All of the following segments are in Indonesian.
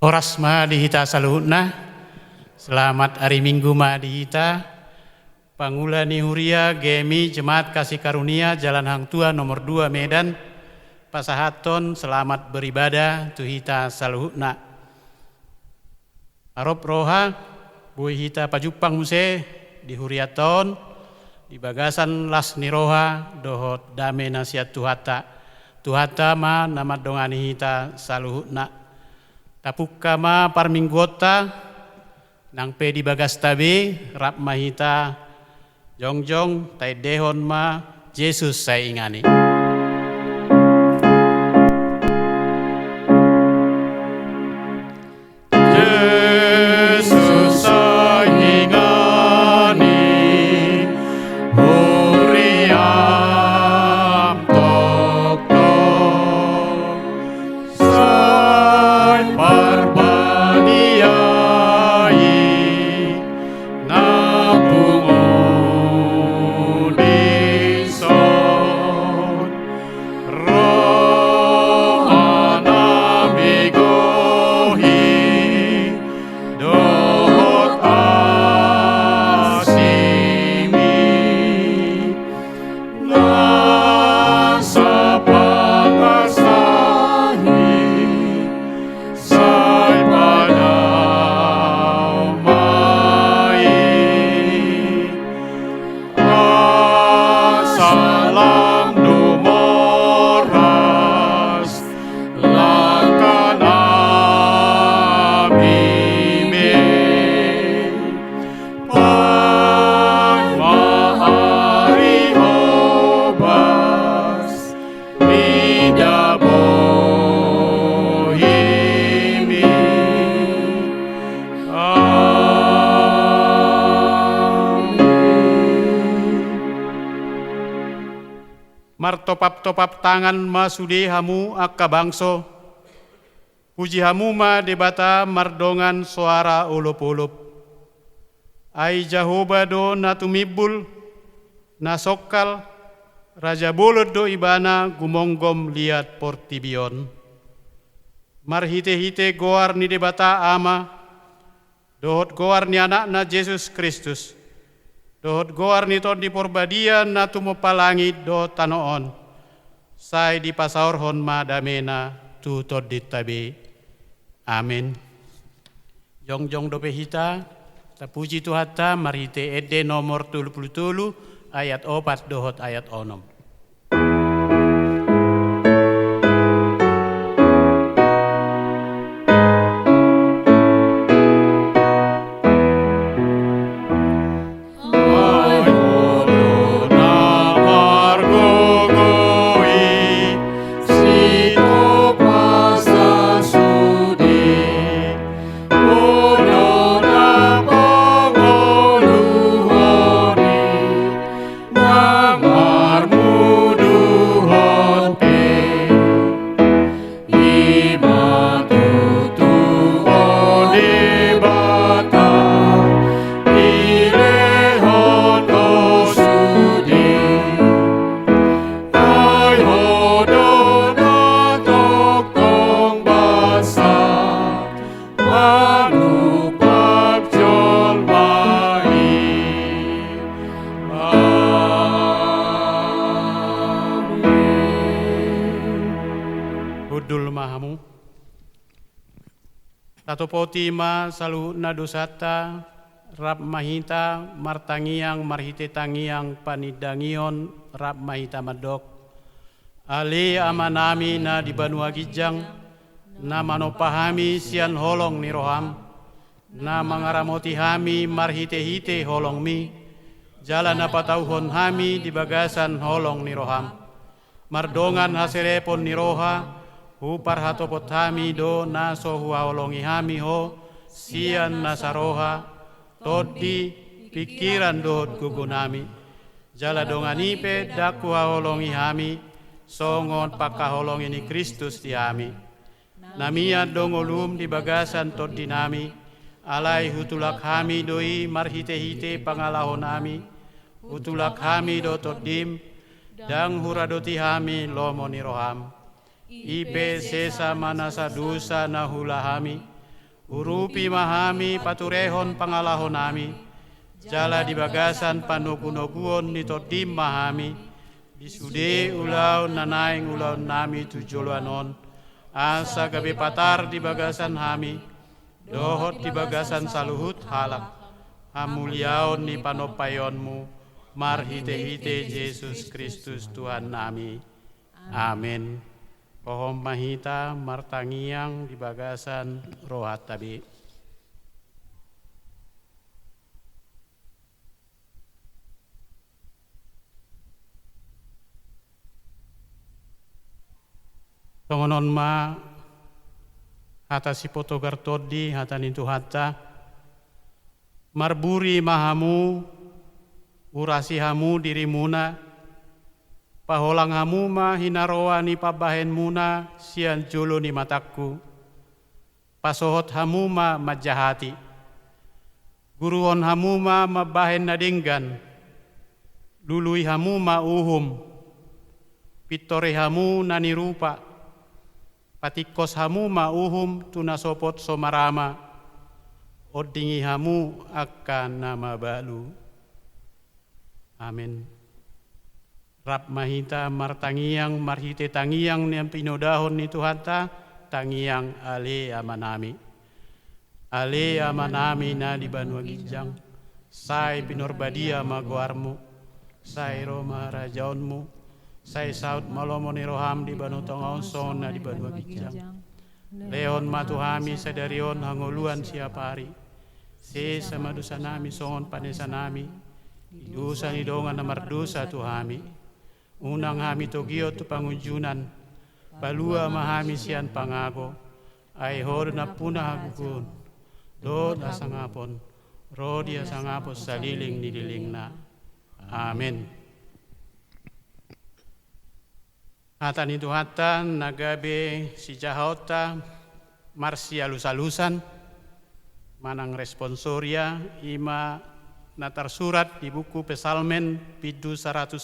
Oras ma dihita saluhutna, selamat hari Minggu ma dihita, Pangula ni Huria Gemi Jemaat Kasih Karunia Jalan Hang Tua nomor 2 Medan, Pasahaton selamat beribadah tuhita saluhutna. Arop roha bui hita pajupang muse di Huriaton, di bagasan las niroha dohot dame nasihat tuhata ma nama dongani hita saluhutna. Tapukka ma parminggota nang pe di bagas tabe rap mahita jongjong tai dehon ma Yesus saya ingani. Yesus saya ingani huriam tok tok sai parbaniai napungo dison roh anamigohi dohot asimi nasa pangasahi sai padamai asalam dumoras lakan abime pan mahari obas midabohimi martopap-topap tangan masude hamu akka bangso, puji hamu ma debata mardongan suara ulup-ulup. Ai Jehovah do natumibul, nasokal, raja bolod do ibana gumonggom liat portibion. Marhite-hite goar ni debata ama, dohot goar ni anakna Yesus Kristus. Dohot goar ni ton di porbadian na tumopalangi do tanoon. Sai di pasaorhon ma damena tu tod ditabe. Amin. Jongjong dope hita, tapuji tuhata marite ede nomor 33 ayat 4 dohot ayat 6. Budul mahamu tato poti ma saluhutna dosata rap mahita martangiang marhite tangiang panidangion rap mahita madok ali amanami na di Banua Gijang na manopahami sian holong ni roham na mangaramoti hami marhite-hite holong mi jalan apa tauhon hami di bagasan holong ni roham mardongan haserepon ni roha upar hatopot hami do naso hua olongi hami ho sian nasaroha todi pikiran do gugunami jala donganipe daku olongi hami songon pakaholongi ni Kristus di hami namia dongolum di bagasan todi nami alai hutulak hami doi marhite-hite pangalahon hami hutulak hami do todim dang huradoti hami lomo ni roham Ipe sesa manasa dosa na hulahami urupi mahami paturehon pangalahon nami, jala di bagasan panugu-nuguon nitodim mahami, bisude ulau nanaing ulau nami tujuluanon, asa gabe patar di bagasan hami, dohot di bagasan saluhut halak, hamuliaon ni panopayonmu, marhite-hite Yesus Kristus Tuhan nami. Amin. Pohon mahita martangiang di bagasan rohat tabi. Tongonon ma hata si potogar todi hata nintu hata marburi mahamu urasi hamu dirimuna paholang hamu ma hinaroa ni pabahen muna sian jolo ni mataku pasohot hamu ma majahati guruhon hamu ma mabahen nadinggan lului hamu ma uhum pitore hamu nani rupa patikos hamu ma uhum tunasopot somarama odingi hamu akan nama balu. Amin. Rab mahita martangiang marhite tangiang niang pinodahon ni Tuhanta tangiang ale amanami. Ale amanami na di Banua Gijang sai pinorbadia maguarmu sai Roma rajaonmu sai saut malomoni roham di Banu Tongonson na di Banua Gijang. Leon matuhami sadarion hangoluan siapari. Se sama dosa nami songon panesa nami. Dosa ni dongan na mardosa tuhami. Unang hami togio tu pangunjunan. Palua mahami sian pangago. Ay hor na punah hagugun. Dod asangapon. Rodi asangapos saliling nidiling na. Amin. Hatan itu hatan nagabe si jahota marsialusalusan manang responsoria ima natar surat di buku Pesalmen pidu 116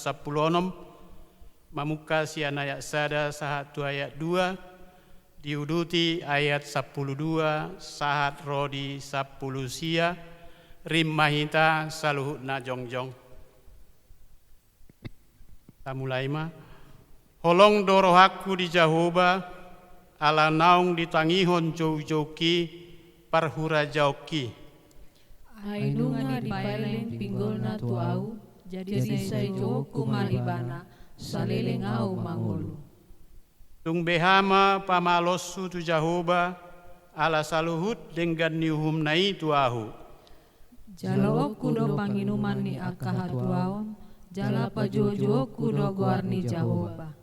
mamuka sian ayat sada sahat 2 ayat 2 diuduti ayat 12 sahat rodi 10 sia rim mahita saluhut na jongjong. Tamulai ma holong dorohaku di Jahoba ala naung ditangihon jauh-jauki parhura jauki. Aidunga di pailen pinggolna tuau jadi sai joku malibana saliling au mangulu. Tung behama pamalosu tu Jahoba ala saluhut dengan niuhum nai tuahu. Jalawaku do panginuman ni akahatuaon jala pajojoku do guarni Jahoba.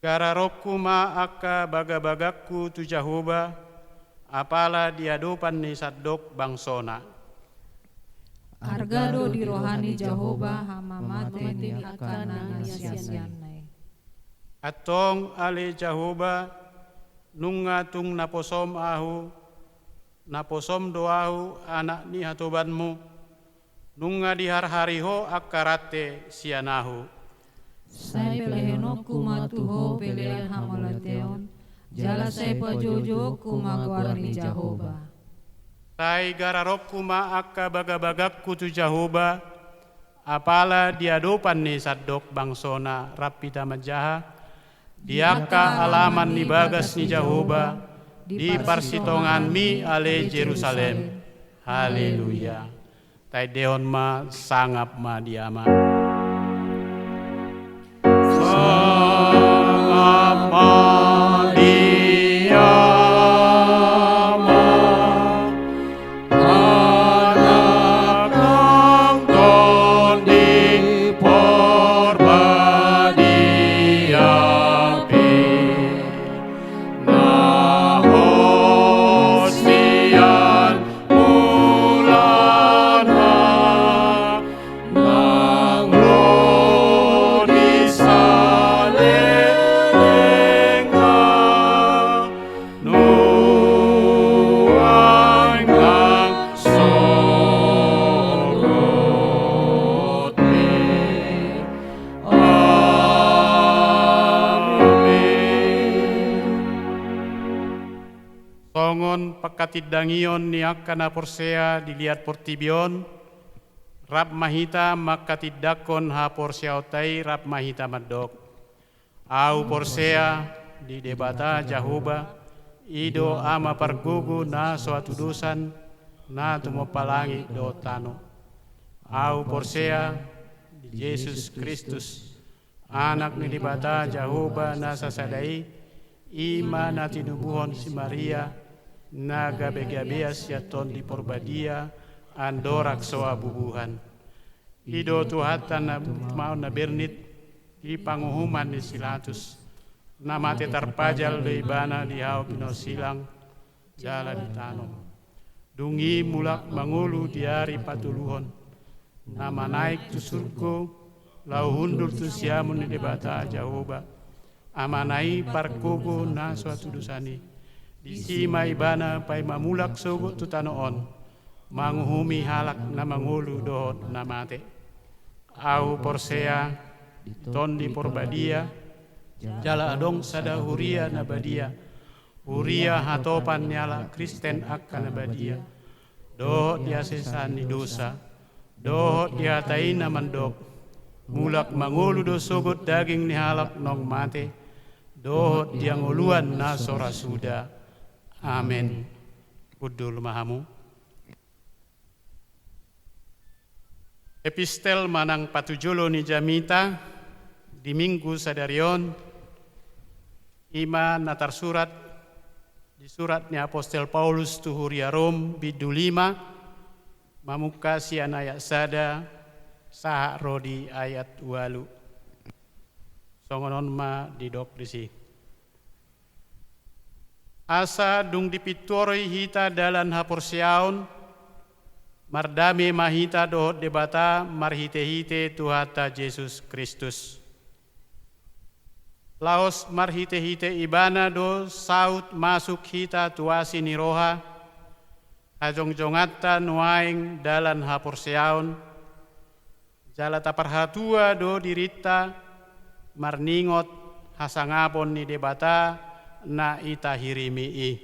Gararokku ma akka baga-bagaku tu Jahoba apala diadopan ni sadok bangsona. Argado di rohani Jahoba hamamate ni akana sian-sianai. Atong ale Jahoba nungatung naposom ahu naposom doahu anak ni hatobanmu nunga di har-hariho akarate sianahu. Sai pelehenoku matuho pelean hamalateon jala sai pajojoku maguarni Jahoba. Sai gararokku ma akka baga-bagakku tu Jahoba apala diadopan ni sadok bangsona rapita majaha diaka alaman ni bagas ni Jahoba di parsitongan mi ale Jerusalem. Haleluya. Tai deon ma sangap ma diama. Sangap ma diama. Nang Songon pakatidangion ni akkana porsea dilihat portibion, rap mahita makatidakon ha porsiautai rap mahita madok. Au porsea di debata Jahoba, ido ama pargugu na suatu dosan, na tumopalangi do tano. Au porsea di Yesus Kristus, anak ni debata Jahoba na sasadai, ima na tinubuhon si Maria, na gabe-gabeas yaton di porbadia, andorak soa bubuhan. Ido tuhatan na mau na bernit, i panguhuman ni Silatus, na mati tarpajal do ibana di hao pinosilang, jala di tanom. Dungi mulak mangulu di hari patuluhon, na manaik tu surgo, lau hundur tu siamun ni debata Jahoba, amanai parkogo na suatu dosani. Di sima ibana pai mamulak sogo tu tanoon, manguhumi halak na mangulu dohot na mate. Au porsea, ton di porbadia, jala adong sada huria na badia. Huria hatopan nyala Kristen akan na badia. Dohot dia sesani dosa, dohot dia taina mandok. Mulak mangulu do sogot daging ni halak nong mate. Dohot dia nguluan na sora suda. Amin. Kudul mahamu. Epistel manang patujolo ni Jamita di minggu sadarion ima natar surat di suratnya Apostel Paulus tu huria Rom bidu 5 mamuka sian ayat sada sahak rodi ayat walu songonon ma didok disi. Asa dung dipitoroi hita dalan haporsiaun, mardame mahita dohot debata marhite-hite Tuhata Yesus Kristus. Laos marhite-hite ibana do saut masuk hita tuasi ni roha, hajong-jongata nuaing dalan haporsiaun, jala taparhatua do dirita marningot hasangapon ni debata, na ita hirimii.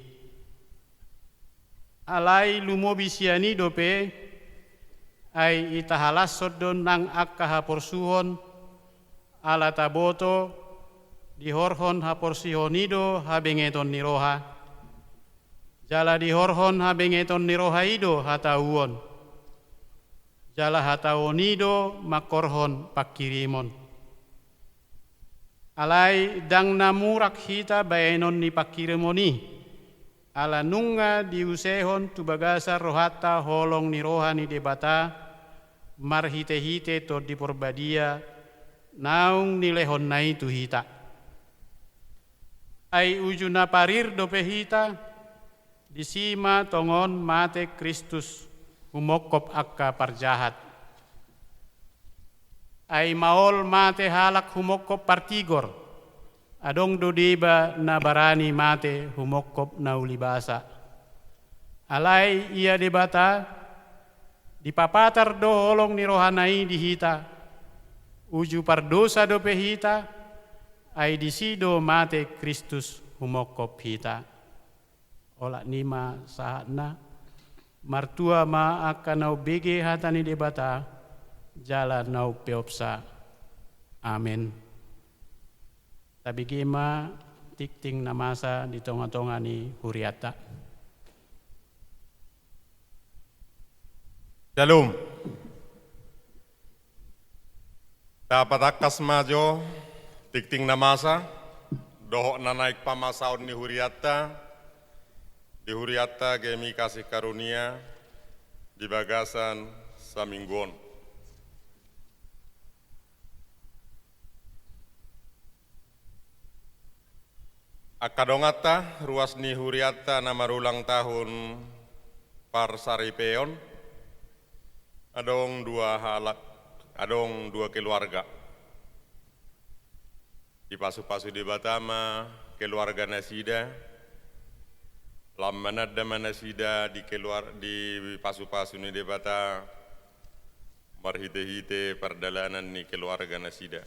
Alai lumobisiani dope ai ita halasod don nang akka haporsuhon ala taboto dihorhon haporsihonido habengeton niroha. Jala dihorhon habengeton niroha ido hatauon. Jala hatawonido makorhon pakirimon. Alai dang namurak hita baenon ni pakiremoni, ala nunga diusehon tu bagasa rohata holong ni roha ni debata, marhite-hite to di porbadia, naung nilehon nai tu hita. Ai ujuna parir dope hita, disima tongon mate Kristus, humokop akka parjahat. Ai maol mate halak humokop partigor, adong dodiba na barani mate humokop na ulibasa. Alai ia debata, dipapatar do holong ni rohanai di hita, uju pardosa do pehita, ai disido mate Kristus humokop hita. Olak nima saatna, martua ma akan nau bege hatani debata, jala nau peopsa. Amin. Tabi gima tikting namasa di tonga-tonga ni huriata. Shalom. Dapat akas majo tikting namasa dohok na naik pamasaon ni huriata. Di huriata gemi kasih karunia di bagasan saminggon. Akadongata ruas ni huriata nama ulang tahun parsaripeon adong dua halak adong dua keluarga di pasu-pasu di Batama keluarga Nasida lammanada manasida di pasu-pasu ni debata marhite-hite perdalanan ni keluarga Nasida.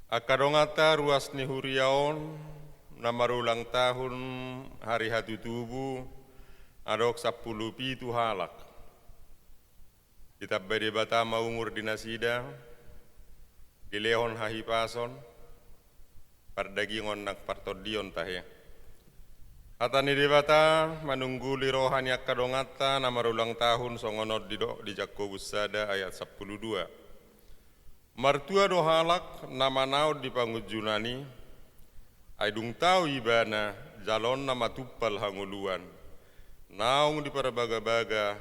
Akadongata ruas ni huriaon na marulang tahun hari hatu tubuh adok 10 pitu halak. Kitab bade bata maungur dinasida, gilehon hahipason, pardagingon nak partodion tahe. Hatani debata manungguli rohani kadongata na marulang tahun songonod di Jakobus sada ayat 12. Martua do halak nama naud di pangujunani, aidung tau ibana jalon nama tuppal hanguluan, naung di parabaga-baga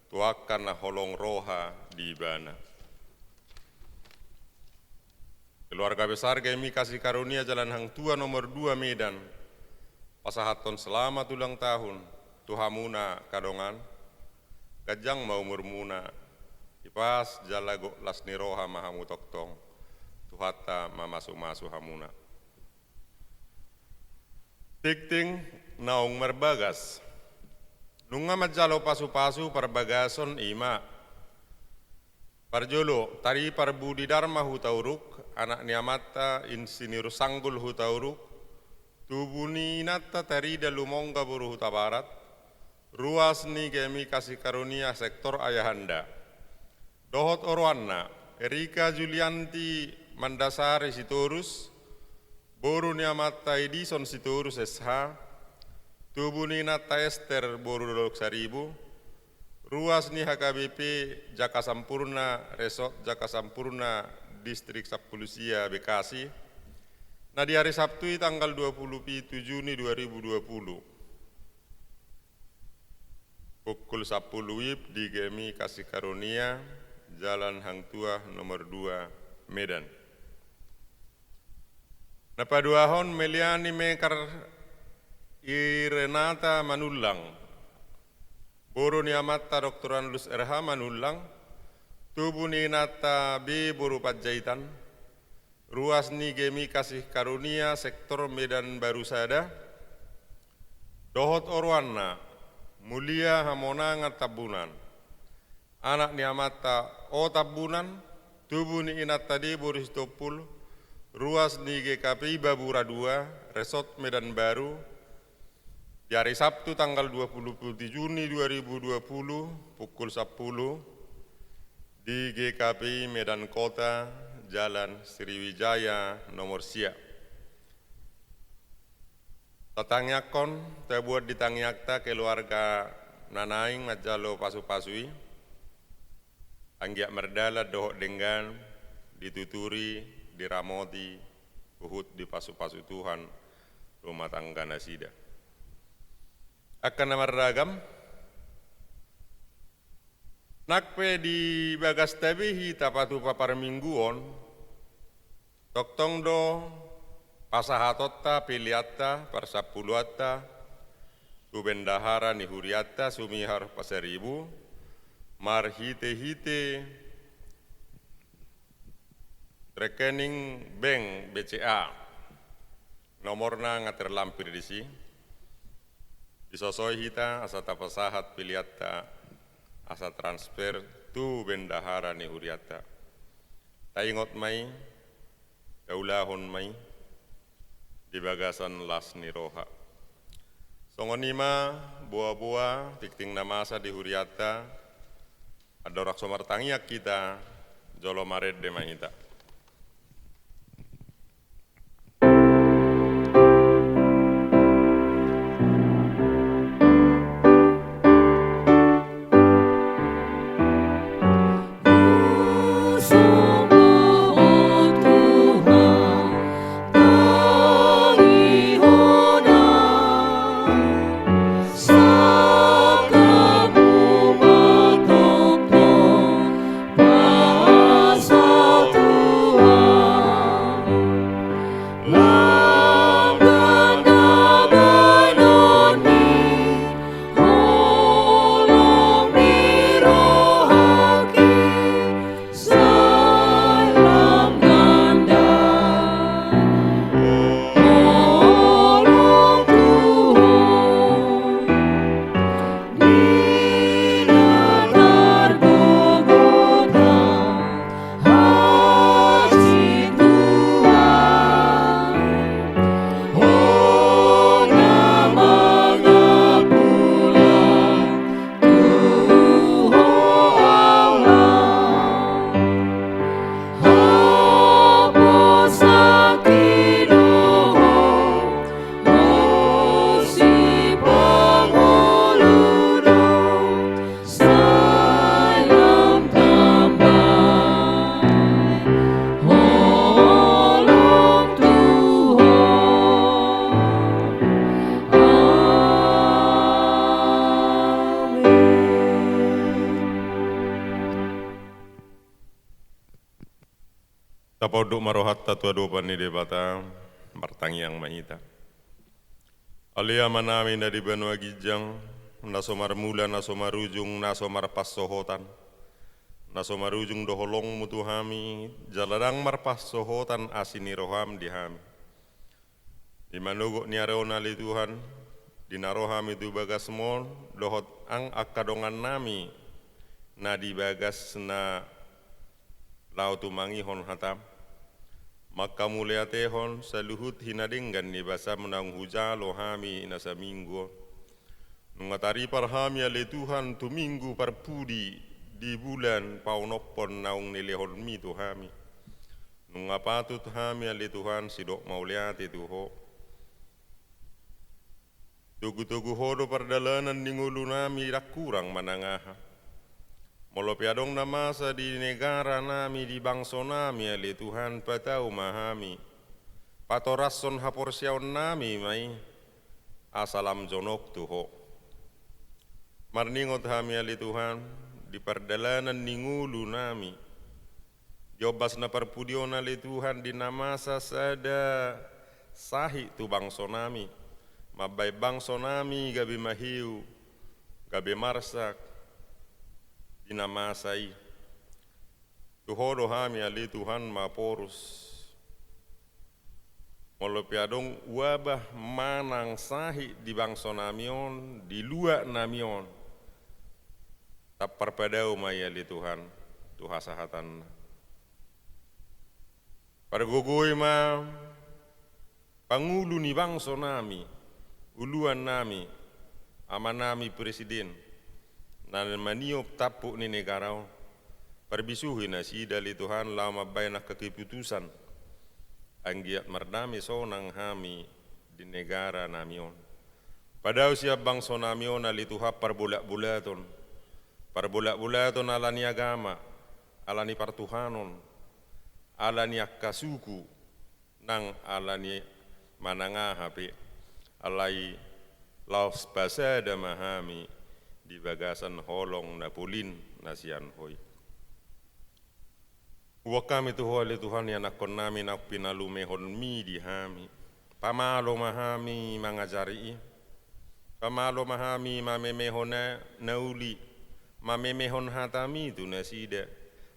tuakan na holong roha di ibana. Keluarga besar kami kasih karunia Jalan Hang Tua nomor 2 Medan, pasahaton selamat ulang tahun, tuhamuna kadongan, gajang mau murmuna, ipas jalago lasni roha mahamu toktong, tuhata mamasu-masu hamuna. Tikting naung merbagas, nunga majalo pasu-pasu perbagason ima, parjolo tari parbudi dharma hutauruk, anak niamata insinir sanggul hutauruk, tubuni nata tarida lumongga buru huta barat, ruas ni kami kasih karunia sektor ayahanda. Dohot Orwana, Erika Julianti Mandasari Sitorus, boru niamata Edison Sitorus SH, tubuni nata Esther boru dolok saribu, ruas ni HKBP Jaka Sampurna Resort Jaka Sampurna Distrik Sapulusia Bekasi. Nah di hari Sabtu tanggal 27 Juni 2020 pukul 10 WIB di Gemi Kasih Karunia Jalan Hang Tua nomor 2 Medan. Nah paduahon meliani mekar Renata Manulang boru niamata Dr. Anlus RH Manulang tubuh ni nata B boru Pajaitan ruas ni Gemi Kasih Karunia sektor Medan Baru Sada, Dohot Orwana, Mulia Hamonanga Tabunan, anak niamata O Tabunan, tubuh ni inat tadi Boris Topul, ruas ni GKPI Babura 2, Resort Medan Baru, di hari Sabtu tanggal 27 Juni 2020 pukul 10 di GKPI Medan Kota, Jalan Sriwijaya nomor sia. Tatangyakon terbuat di tangyakta keluarga nanaing majalo pasu-pasui, anggiak merdala dohok dengan dituturi, diramoti, uhud di pasu-pasu Tuhan rumah tangga nasida. Akan nama ragam, nakpe di bagas tabihi tapatu papar mingguon, toktong do pasahatotta piliatta parsapuluatta, ubendahara nihuriatta sumihar paseribu, marhite-hite rekening bank BCA, nomorna nga terlampir di si, disosoi hita asata pasahat piliatta, asa transfer tu bendahara ni huriata. Taingot mai, kaulahon mai, di bagasan las ni roha. Songonima, buah-buah, tikting namasa di huriata, adorak somar tangiak kita, jolo maret de mahita. Satu Napoduk marohatta tua dopan ni debata martangiang mahita. Alia manami na di benua gijang, nasomar mula nasomar ujung nasomar passohotan. Nasomar ujung doholong mutuhami, jaladang marpassohotan asini roham dihami. Di manugok niarona li Tuhan, di naroham itu bagas mol, dohot ang akadongan nami, na di bagas na lau tumangihon hatam. Maka mulia tehon saluhut hinadinggan ni basa menang hujalo hami nasa minggu. Nungatari parhami ale Tuhan tu minggu parpudi di bulan paunopon naung nilehon mi tu hami. Nungapatut hami ale Tuhan sidok mauliati tuho. Tugu-tugu hodo perdalanan ningulu nami rak kurang manangaha. Molo piadong na masa di negara nami di bangso nami ali Tuhan patau mahami. Patorason haporsiaon nami mai asalam jonok tuho. Marningot hami ali Tuhan di perdalanan ningulu nami. Jobas na parpudion ali Tuhan di namasa sada sahi tu bangso nami. Mabay bangso nami gabi mahiu, gabi marsak, dinamasai. Tuhodo hami ali Tuhan maporus. Molo piadong wabah manang sahi di bangso namion, di luak namion. Tapar padau mai ali Tuhan, tuhasahatan. Pargogoi ma pangulu ni bangso nami. Uluan nami, amanami presiden, nan maniop tapuk ni negarau, perbisuhi nasi dari Tuhan lama bayna keputusan, anggiat merdami sonang hami di negara namion. Padahal siap bangso namion ali Tuhan parbulat-bulaton alani agama, alani partuhanon, alani akkasuku, nang alani manangahape. Alai laos basada mahami di bagasan holong na pulin nasian hoy. Wakami tu holi Tuhan yang nakon nami nak pinalumehon mi di hami. Pamalo mahami mangajari. Pamalo mahami mamemehon nauli. Mamemehon hatami tu nasida.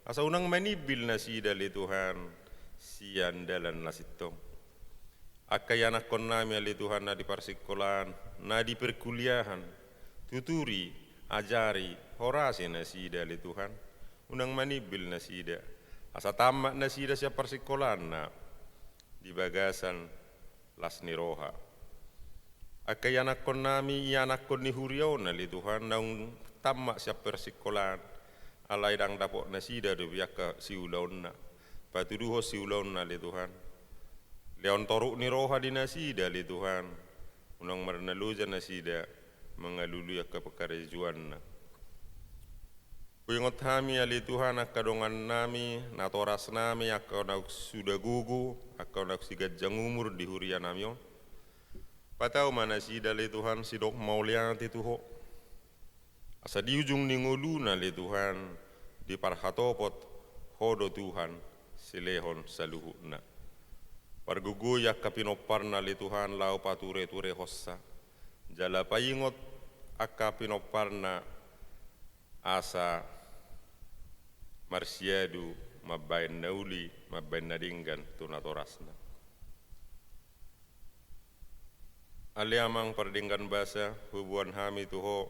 Asa unang manibil nasida li Tuhan sian dalan nasitong. Akay anak kon nami ali Tuhan na di parsikolan, na di perkuliahan, tuturi, ajari, horasi na sida ali Tuhan, unang manibil na sida, asa tamat na sida siya parsikolan na di bagasan las niroha. Akay anak kon nami, anak kon ni huriaw na ali Tuhan, na tamat siya parsikolan, alay dang dapok na sida do biyak siulaon na, patuduho siulaon na ali Tuhan. Leon toruk ni roha di nasida li Tuhan. Unang marnaluja nasida mengaluluya ke pekarejuan na. Kuingot hami ali Tuhan akadongan nami, natoras nami akau nak sudah gugu, akau nak sigat jangumur di huria namion. Patau mana sida li Tuhan sidok mauliati tuho. Asa di ujung ningoluna li Tuhan di parhatopot hodo Tuhan silehon saluhuna. Parguguyak kapinoparna li Tuhan lau pature-ture hossa. Jala paingot akka pinoparna asa marsiadu mabain nauli mabain nadinggan tunatorasna. Aliamang perdinggan basa hubuan hami tuho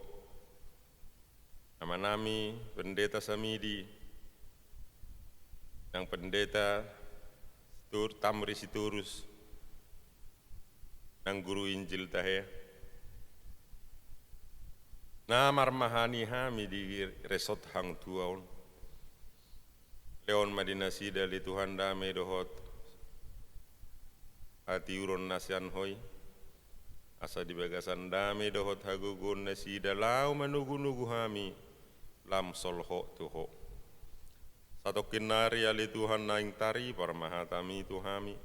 nama nami pendeta Samidi yang pendeta Tamri Siturus nang guru Injil tahe namar mahani hami di resort hang tuaun leon madina sida li Tuhan dame dohot hati uron nasian hoy asa di bagasan dame dohot hagugun nasida lau manugu-nugu hami lam solho tuho. Satu kinari ali Tuhan naing tari parmahatami Tuhami.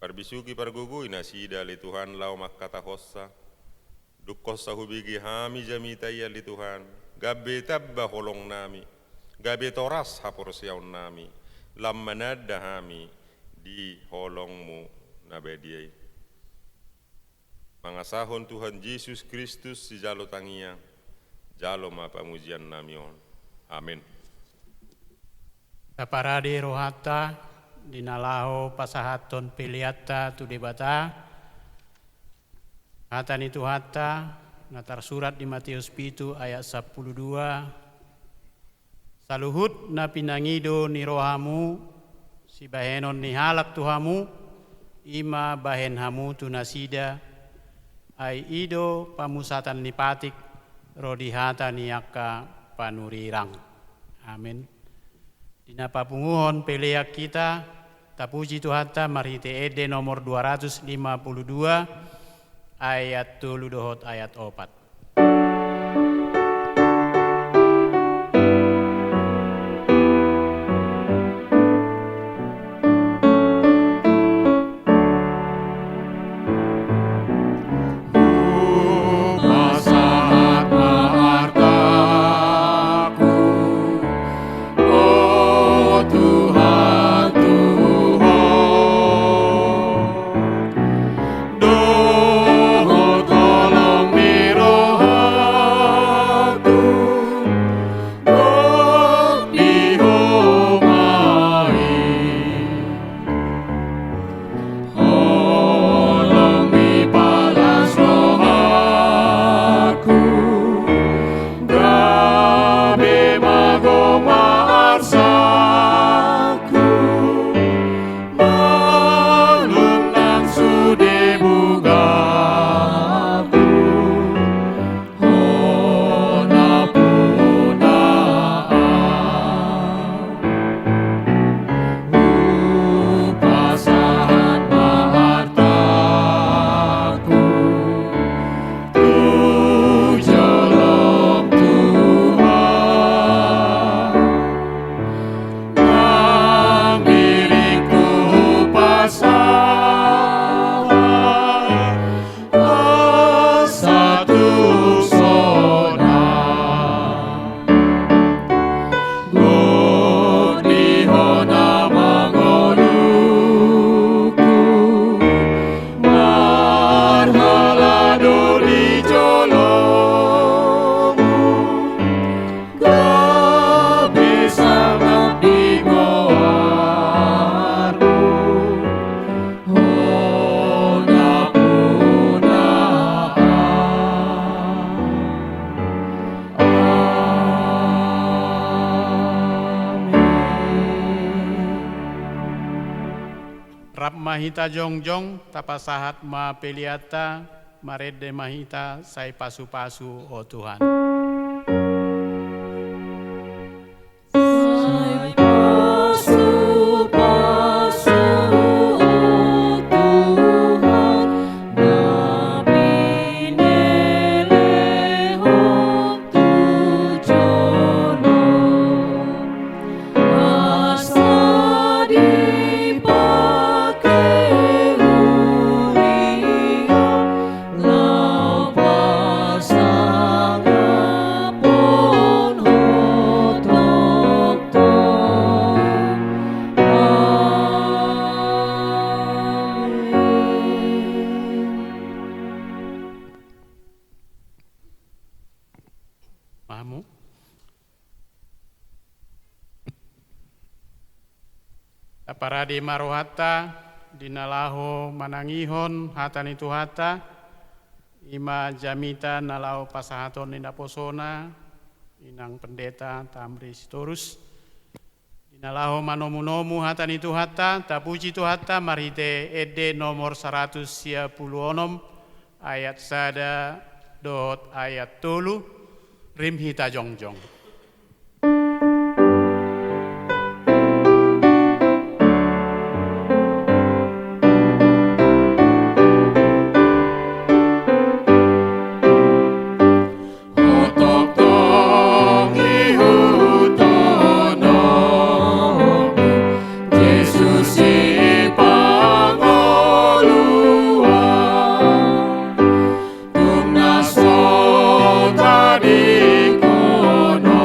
Parbisuki pargugui nasida ali Tuhan lau makkata hossa. Dukkossa hubigi hami jamitai ali Tuhan. Gabe tabba holong nami. Gabe toras haporsiaun nami. lammanadahami di holongmu nabediai. Mangasahon Tuhan Yesus Kristus si jalo tangia, jalo ma pamujian namion. Amin. Taparadi rohata dinalaho pasahaton piliata tu debata hatan itu hatta natar surat di Matius 7 ayat 12 saluhut na pinangido ni rohamu si bahenon ni halak tuhamu ima bahen hamu tu nasida ai ido pamusatan ni patik rodihata ni akka panurirang. Amin. Dina papunguhon peleak kita, tapuji Tuhan ta marite ede nomor 252 ayat 3 dohot ayat 4. Mahita jongjong tapasahat ma peliata marede mahita sai pasu-pasu oh Tuhan. Paradi marohata dinalaho manangihon hatan itu hata ima jamita nalaho pasahaton ninda posona inang pendeta tamri sitorus dinalaho manomu-nomu hatan itu hata tapuji tu hata marite ede nomor 116 ayat sada dot ayat 3 rim hita jongjong. Kono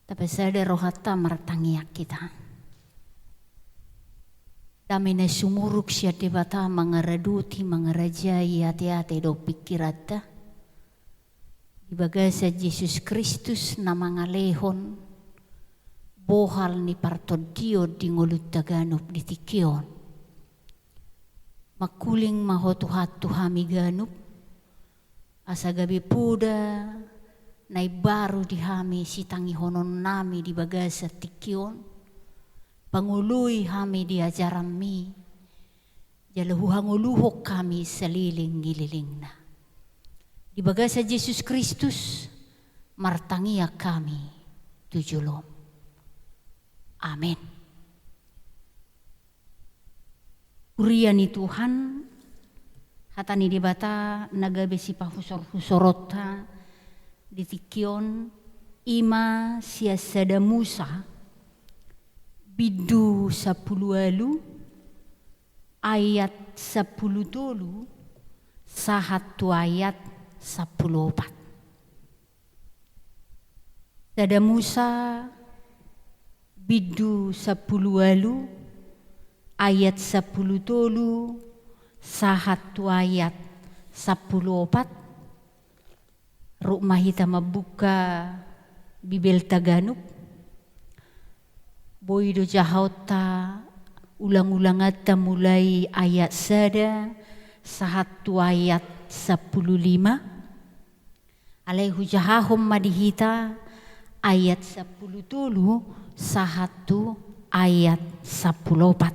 Tapi sada rohata martangiak kita. Damina sumuruk siya debata mangaraduti mangarajai hati-hati do pikirata. Ibagasa Yesus Kristus na mga lehon. Bohal ni partodio di ngulut taganop di tikion. Makuling mahotuhat tuhami ganup. Asa gabi puda. Nay baru dihami sitangi honon nami di bagasa tikion. Pangului hami di ajaran mi. Jalahuhanguluhok kami saliling gililing na. Di bagasa Yesus Kristus martangia kami tujulom. Amin. Urian ni Tuhan hatani di bata nagabesi pahusor-husorota di tikion ima siasada Musa bidu 10 ayat 10 dulu sahatu ayat 14. Sada Musa bidu 10 ayat 10 dulu sahatu ayat 14. Rumah kita mabuka Bibel Taganuk. Boido jahauta ulang-ulang ata mulai ayat sada sahatu ayat 15. Alaihu jahahum madihita ayat 10 dulu sahatu ayat 14.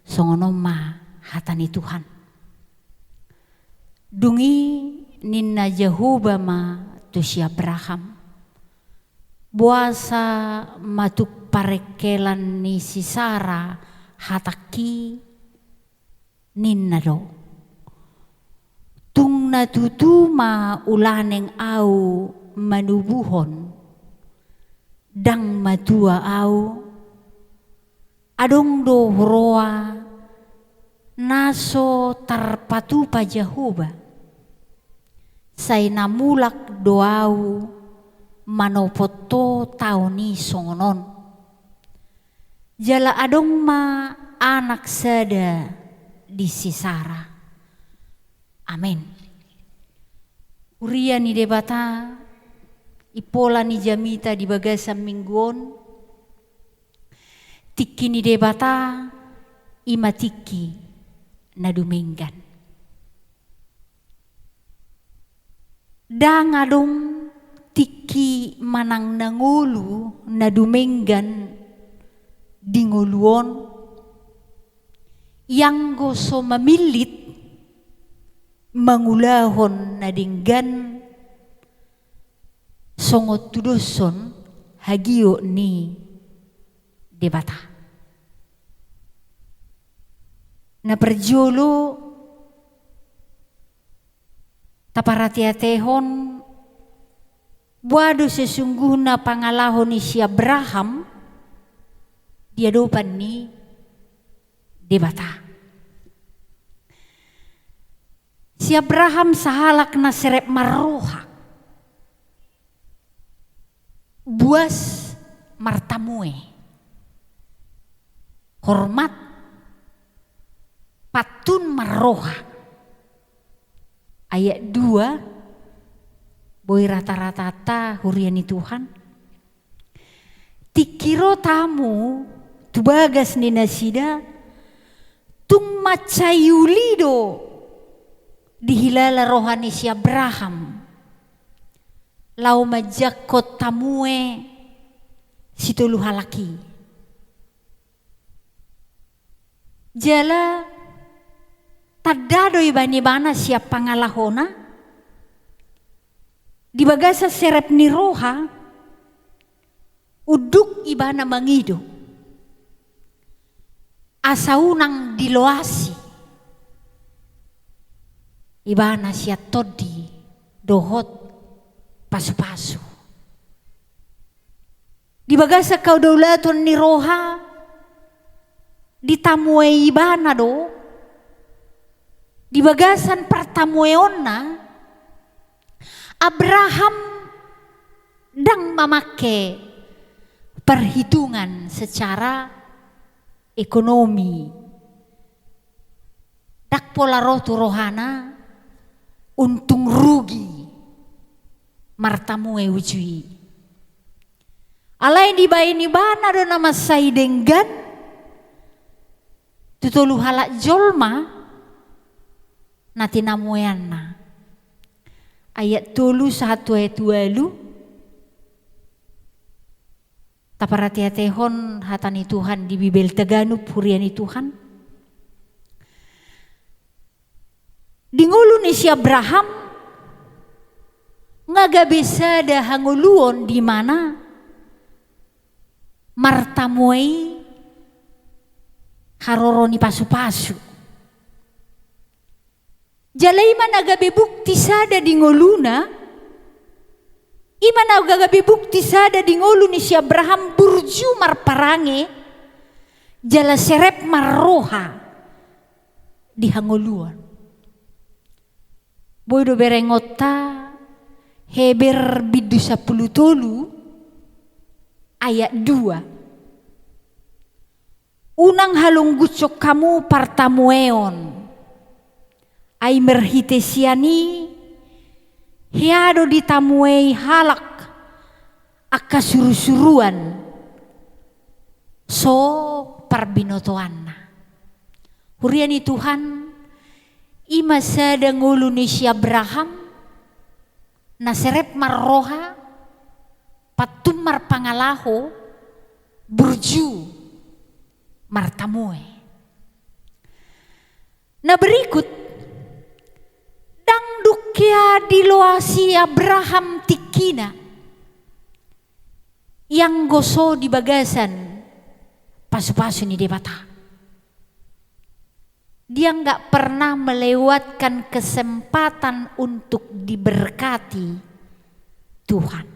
Songonoma hatani Tuhan. Dungi ninna Jehovah ma tu si Abraham. Buasa matuk parekelan ni si Sara hataki ninna do. Tung natutuma ulaneng au manubuhon. Dang matua au. Adong do roa naso tarpatu pa Jehovah. Say namulak doau manopoto tauni songonon. Jala adong ma anak sada di Sisara. Amin. Uria ni debata ipola ni jamita di bagasa mingguon. Tiki ni debata imatiki na duminggan. Dangadong tiki manang nangulu na duminggan dinguluon yang goso mamilit mangulahon na dinggan songot tudoson hagio ni debata. Na perjolo taparati-atehon buado sesungguhna pangalahon ni si Abraham dia dopan ni debata. Si Abraham sahalak na serep maroha buas martamue hormat patun maroha. Ayat 2 boy rata-rata huriani Tuhan. Tikiro tamu tubagas ni nasida tung macayulido dihilala rohani si Abraham. Lau majakot tamue si tulu halaki. Jala tadado ibani bana siap pangalahona di bagasa serep ni roha uduk ibana mangido asaunang diloasi ibana siap todi dohot pasu-pasu di bagasa kau daulaton ni roha ditamuai ibana do. Di bagasan pertamueonna Abraham dang mamake perhitungan secara ekonomi. Dak pola rotu rohana untung rugi martamue ujui. Alai dibaini bana do nama sai denggan tutulu halak jolma nati namueana. Ayat 3:1-2 taparati-atehon hatani Tuhan di Bibel Teganup huriani Tuhan. Di ngulu ni si Abraham ngaga bisa dah hanguluon di mana martamuai haroroni pasu-pasu. Jalai mana gabe bukti sada di ngoluna. Imana gagabi bukti sada di ngolu ni si Abraham burju marparange jala serep marroha di hangoluan. Boydo berengota Heber bidu 10 ayat 2. Unang halung gucok kamu partamueon ay merhitesiani hiado ditamuei halak akka suru-suruan so parbinotoanna. Huriani Tuhan ima sada ngulu ni si Abraham naserep marroha patum marpangalaho burju martamue. Nah berikut dang dukia diloasi Abraham tikina yang goso di bagasan pasu-pasu ni debata. Dia nggak pernah melewatkan kesempatan untuk diberkati Tuhan.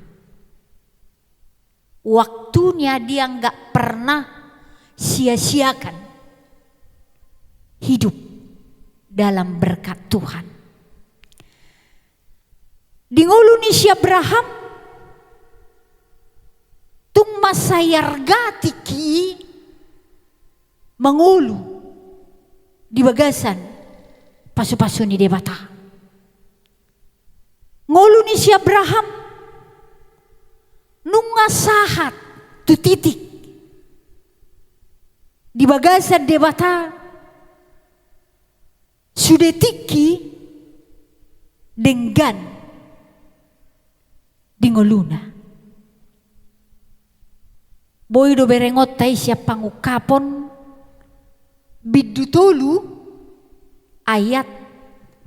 Waktunya dia nggak pernah sia-siakan hidup dalam berkat Tuhan. Di ngulu ni si Abraham tung masayarga tiki mengulu di bagasan pasu-pasu ni debata. Ngulu ni si Abraham nunga sahat tu titik di bagasan debata sudah tiki denggan di ngoluna. Boy do berengot tay siap pangukapon bidu 3 ayat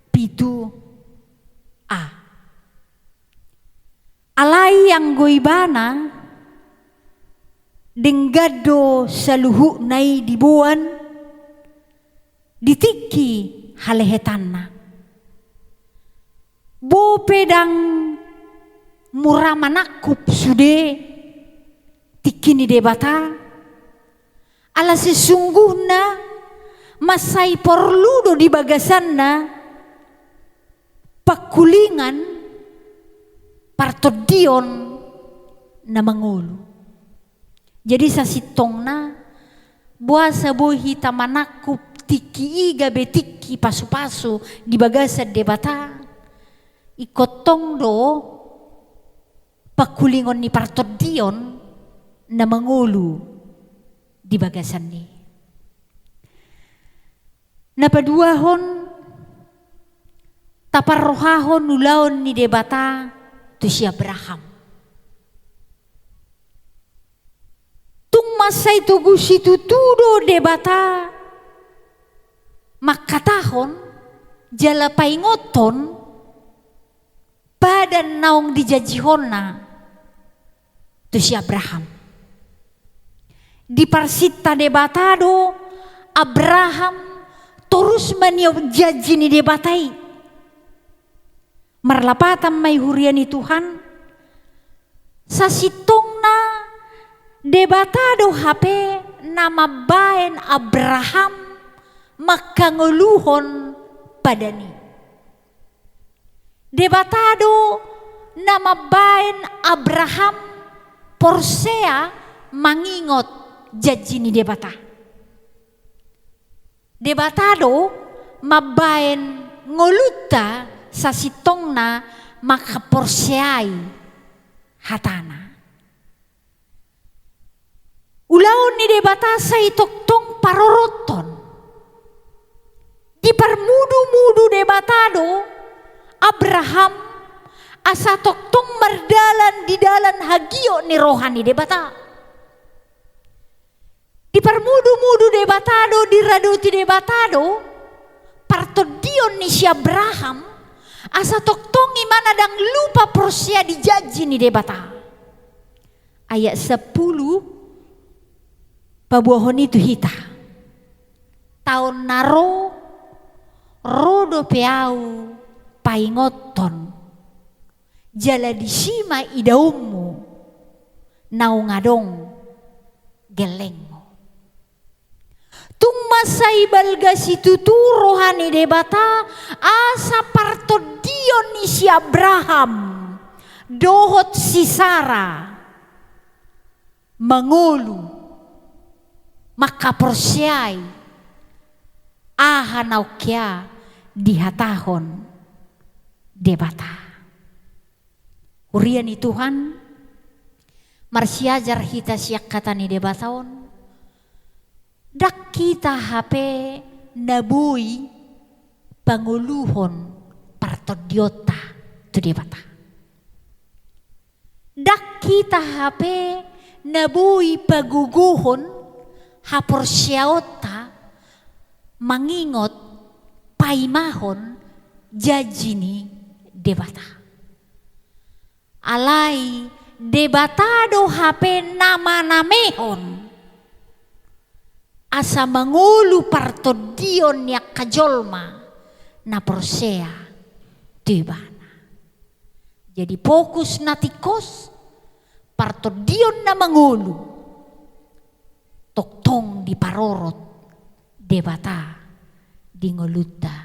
7a. Alai yang goibana denggado saluhu nai dibuan ditiki halehetanna. Bo pedang murah manakup sude tikini debata ala sesungguhna masai porludo di bagasanna pakulingan partodion na mangulu. Jadi sasitongna buasa bohi tamanakup tiki iga betiki pasu-pasu di bagasan debata ikotong do pakulingon ni partodion na mangulu di bagasan ni. Napaduahon taparrohahon nulaon ni debata tu si Abraham. Tung masay tugu si tutudo debata makatahon jala paingoton pada naong dijajihonna tu si Abraham. Di parsita debatado Abraham terus maniaw jaji ni debatai. Marlapatan may huriani Tuhan sasitongna debatado hape nama baen Abraham makanguluhon padani. Debatado nama baen Abraham porsea mangingot jaji ni debata. Debatado mabaen ngoluta sa sitongna makaporsyai hatana. Ulaon ni debata sa itoktong paroroton. Di parmudu-mudu debatado Abraham asa toktong mardalan di dalan hagio ni rohani debata. Di parmudu-mudu debatado di raduti debatado partodion ni si Abraham asa toktong imana dang lupa prosya di jaji ni debata. Ayat 10 pabuahon itu hita. Tahun naro rodo peau paingoton jala disima idaumu naungadong gelengmo. Tung masai balga situtu rohani debata asa partodion ni si Abraham dohot si Sara mangulu makaporsyai ahanaw kya dihatahon debata. Hurian ni Tuhan marsiajar hita siyak kata ni debataon dak kita hape nabui panguluhon partodiota tu debata. Dak kita hape nabui paguguhon haporsyaota mangingot paimahon jaji ni debata. Alai debatado hape nama-namehon asa mangulu partodion yak kajolma na prosea tibana. Jadi fokus natikos partodion na mangulu toktong di parorot debata di ngoluta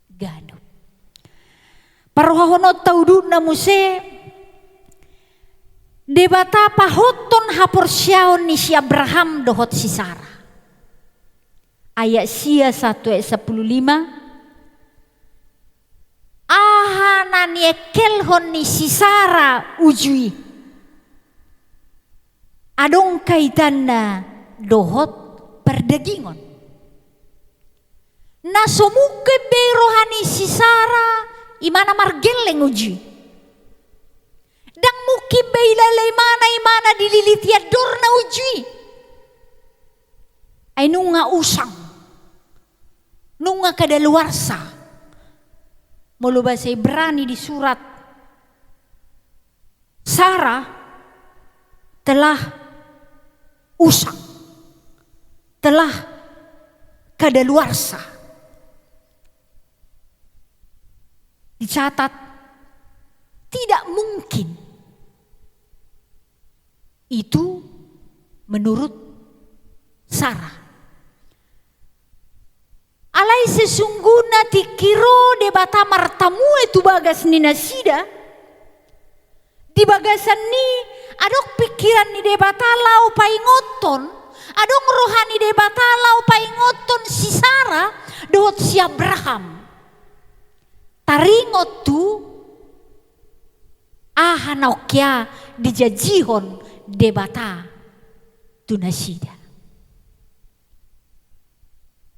ganup. Paruhahonot taudu na muse debata pahoton haporsyaon ni si Abraham dohot si Sara. Ayat sia 1 ayat 15. Ahanan yekelhon ni si Sara ujui. Adong kaitan na dohot perdagingon. Nasumuke be rohani si Sara imana margeleng uji. Dang muki be ilalay mana imana dililitiador na uji. Ay nunga usang. Nunga kadaluarsa. Mulu bahasa Ibrani di surat Sara telah usang. Telah kadaluarsa. Dicatat tidak mungkin itu menurut Sara. Alai sesungguhnya tikiro debata martamu itu bagas ni nasida. Di bagasan ni adok pikiran ni debata lau paingoton. Adong rohani debata lau paingoton si Sara dohot si Abraham. Taringot tu ahanokya dijajihon debata tu nasida.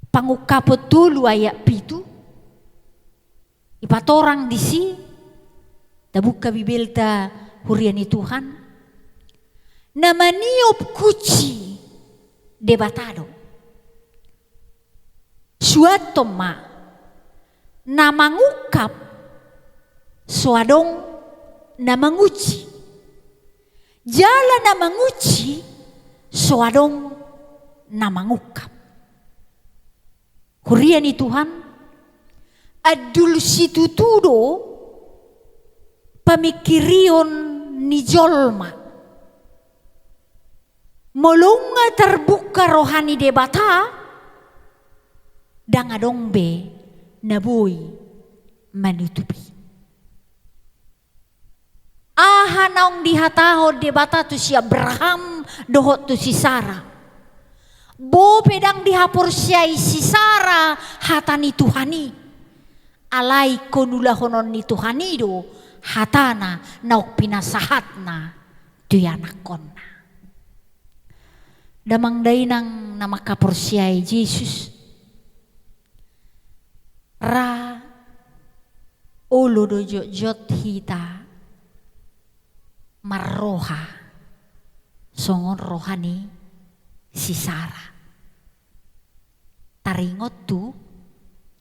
Pangukapot dulu ayat pitu. Ipatorang di si tabuka bibelta huriani Tuhan. Namaniop kuci debatado. Suato ma namangukap suadong namanguci. Jala namanguci suadong namangukap. Hurian ni Tuhan adul situtudo pamikirion ni jolma molonga terbuka rohani debata dangadong be nabuy manutupi aha Bua naong dihatahod debata tu si Abraham dohot tu si Sarah. Bo pedang dihapur siya si Sarah hatani Tuhani. Alay konulahonon ni Tuhani do hatana naok pinasahatna tu yanakon na. Damang day nang namakapur siya Jesus. Ra ulo do jot hita marroha songon rohani si Sarah. Taringot tu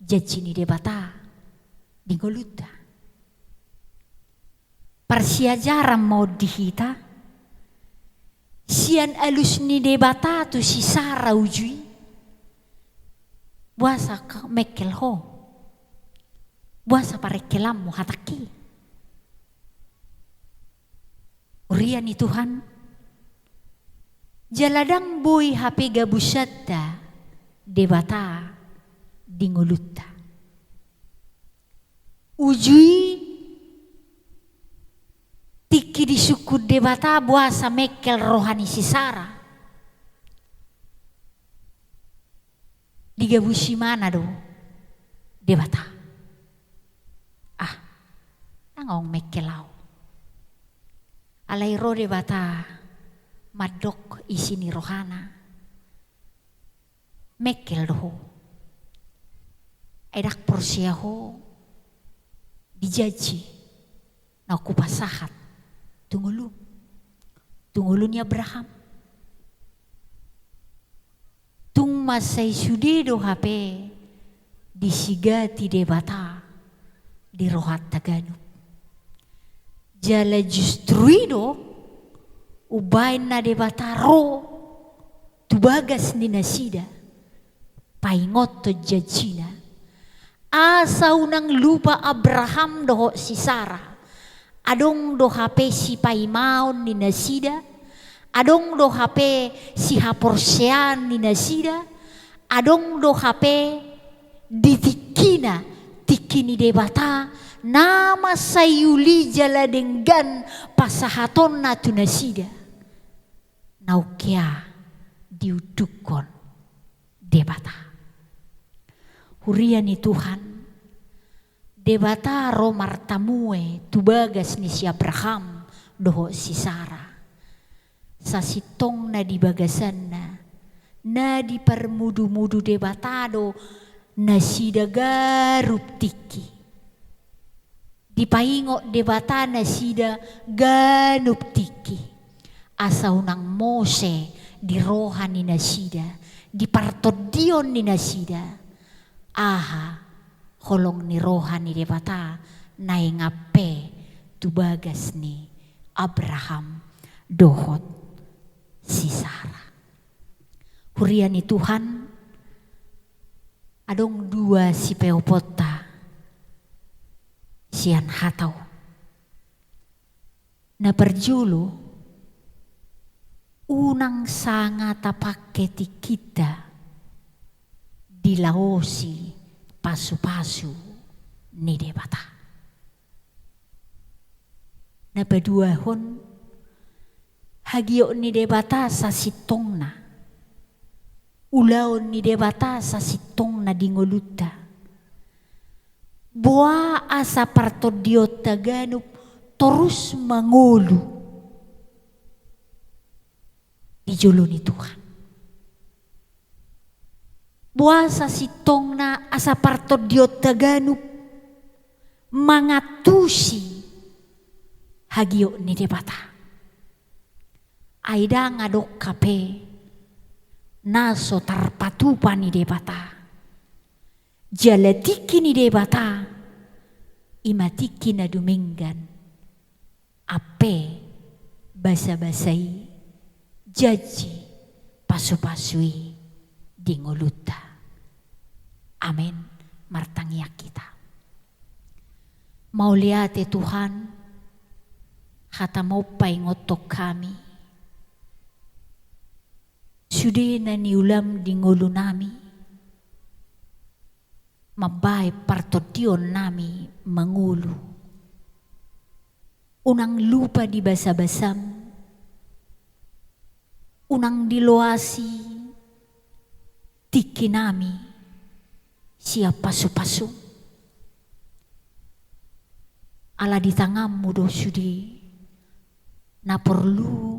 jajini debata dingoluta. Persiajaran mau dihita sian alus ni debata tu si Sarah ujui buasa mekel ho buasa parekelamu hataki. Urian ni Tuhan jaladang boy hape gabusada debata dinguluta ujui tiki disukut debata buasa mekel rohani si Sarah digabusi mana do debata nangong mekelau alay ro debata madok isini rohana mekel doho edak porsiaho dijaji na kupasahat tungulu ni Abraham tung masay sude do hape disigati debata di rohat Tagalog jala justruido ubain na debata ro tubagas ni nasida paingot to jajina asa unang lupa Abraham doho si Sarah adong do hape si paimaon ni nasida adong do hape si haporsean ni nasida adong do hape ditikina tikini debata nama sayuli jala denggan pasahaton na tunasida naukia diudukon debata hurian ni Tuhan debata ro martamue tubagas ni si Abraham doho si Sarah sasitong na dibagasan na dipermudu-mudu debata do nasida garup tiki dipaingo debata nasida ganup tiki asa unang Mose di rohan ni nasida di partodion ni nasida aha holong ni rohan ni debata naingape tubagas ni Abraham dohot si Sarah hurian ni Tuhan adong dua si peopota sian hatau na perjulu unang sanga tapake ti kita dilaosi pasu-pasu ni debata na paduahon hagio ni debata sa sitong na ulaon ni debata sa sitong na dingoluta buah asa partodiot Tagalog terus mangulu di jolo ni Tuhan buah sa sitong na asa partodiot Tagalog mangatusi hagio ni debata aida ngadok kape naso tarpatupa ni debata jalatiki ni debata imatiki na duminggan ape basa-basai jaji pasu-pasui dinguluta amin martangiak kita mau lihat Tuhan kata mau paingotok kami sudah na niulam dingulu nami mabay partotion nami mangulu unang lupa di basa-basam, unang diloasi tiki nami siap pasu-pasu. Ala di tanganmu do sudi na perlu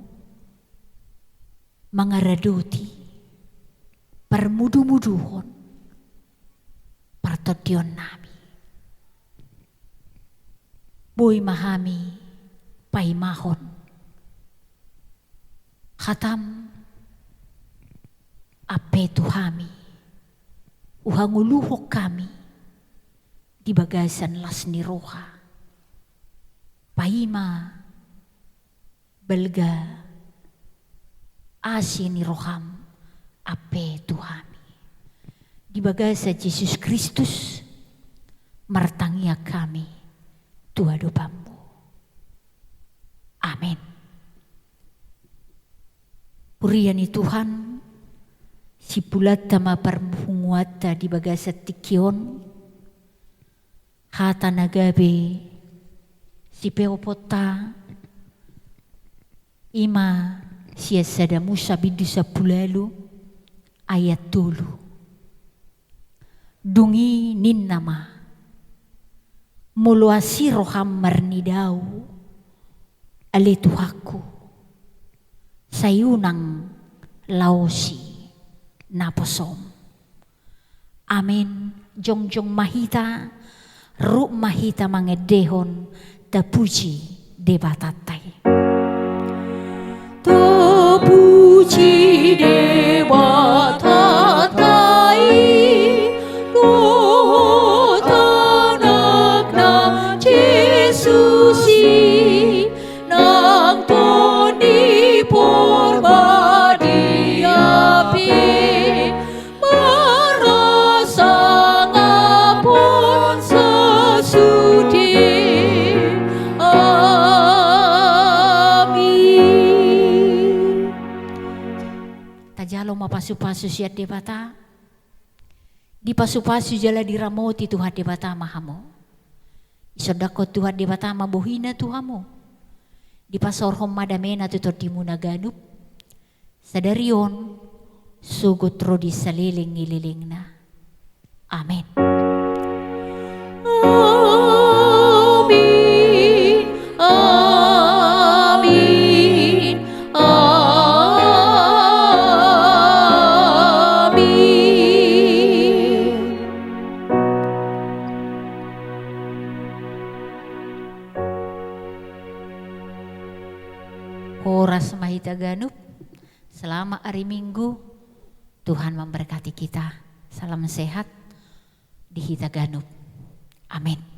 mangaradoti permudu-muduhon partodion nami. Boy mahami paimahon khatam ape tuhami uhanguluhok kami di bagasan lasni roha paima belga asini roham ape tuhami di bagasa Yesus Kristus martangia kami Tuhan dopamu. Amin. Puriani Tuhan, si pulat tama permuhuata di bagasa tikion, hata nagabe, si peopota, ima siasada musa bidu sapulalu, ayat dulu. Dungi ninnama, muluasi roham marnidau, ale Tuhaku, sayunang lausi naposom. Amin. Jongjong mahita, ruk mahita mangedehon, tapuji debatatay. Tapuji debatatay. Pasu-pasu siat debata di pasu-pasu jala diramoti Tuhan debata mahamo isodako Tuhan debata mabohina Tuhamo di pasorhom madamena tutor dimuna ganup sadarion sugut rodi saliling ngililingna. Amin. Horas Mahita Ganup, selama hari Minggu Tuhan memberkati kita. Salam sehat di Hita Ganup. Amin.